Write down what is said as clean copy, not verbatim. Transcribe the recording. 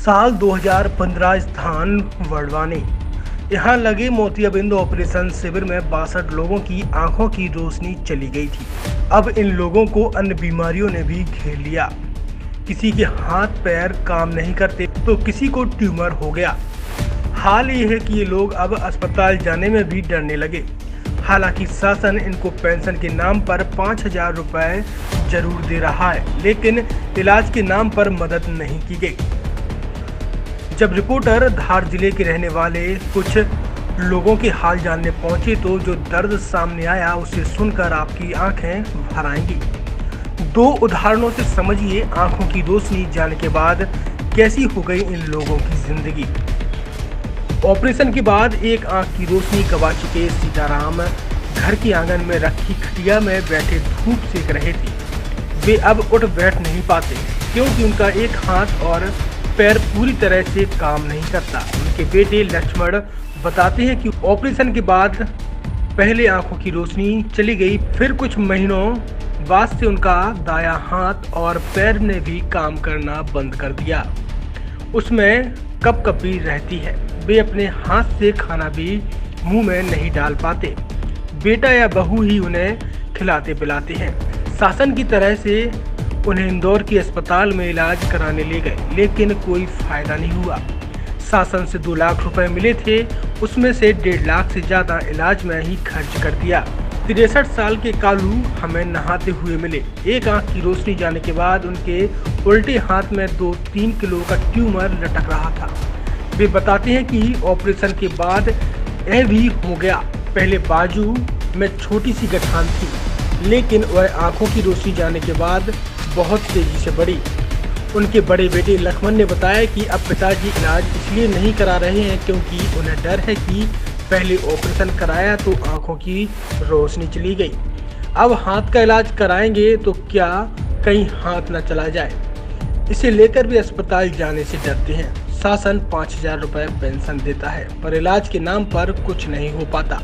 साल 2015 स्थान वडवानी। यहाँ लगे मोतियाबिंद ऑपरेशन शिविर में 62 लोगों की आंखों की रोशनी चली गई थी। अब इन लोगों को अन्य बीमारियों ने भी घेर लिया। किसी के हाथ पैर काम नहीं करते तो किसी को ट्यूमर हो गया। हाल ये है कि ये लोग अब अस्पताल जाने में भी डरने लगे। हालांकि शासन इनको पेंशन के नाम पर 5,000 रुपए जरूर दे रहा है, लेकिन इलाज के नाम पर मदद नहीं की गई। जब रिपोर्टर धार जिले के रहने वाले कुछ लोगों के हाल जानने पहुंचे तो जो दर्द सामने आया उसे सुनकर आपकी आंखें भर आएंगी। 2 उदाहरणों से समझिए आंखों की रोशनी जाने के बाद कैसी हो गई इन लोगों की जिंदगी। ऑपरेशन के बाद एक आंख की रोशनी गवा चुके सीताराम घर के आंगन में रखी खटिया में बैठे धूप सेक रहे थे। वे अब उठ बैठ नहीं पाते क्योंकि उनका एक हाथ और पैर पूरी तरह से काम नहीं करता। उनके बेटे लक्ष्मण बताते हैं कि ऑपरेशन के बाद पहले आंखों की रोशनी चली गई, फिर कुछ महीनों बाद से उनका दायां हाथ और पैर ने भी काम करना बंद कर दिया। उसमें कपकपी रहती है। वे अपने हाथ से खाना भी मुंह में नहीं डाल पाते। बेटा या बहू ही उन्हें खिलाते पिलाते हैं। शासन की तरह से उन्हें इंदौर के अस्पताल में इलाज कराने ले गए, लेकिन कोई फायदा नहीं हुआ। शासन से 2 लाख रुपए मिले थे, उसमें से 1.5 लाख से ज्यादा इलाज में ही खर्च कर दिया। 63 साल के कालू हमें नहाते हुए मिले। एक आंख की रोशनी जाने के बाद उनके उल्टे हाथ में 2-3 किलो का ट्यूमर लटक रहा था। वे बताते हैं कि ऑपरेशन के बाद यह भी हो गया। पहले बाजू में छोटी सी गठान थी, लेकिन वह आंखों की रोशनी जाने के बाद बहुत तेजी से बढ़ी। उनके बड़े बेटे लक्ष्मण ने बताया कि अब पिताजी इलाज इसलिए नहीं करा रहे हैं क्योंकि उन्हें डर है कि पहले ऑपरेशन कराया तो आंखों की रोशनी चली गई। अब हाथ का इलाज कराएंगे तो क्या कहीं हाथ न चला जाए, इसे लेकर भी अस्पताल जाने से डरते हैं। शासन 5,000 रुपए पेंशन देता है पर इलाज के नाम पर कुछ नहीं हो पाता।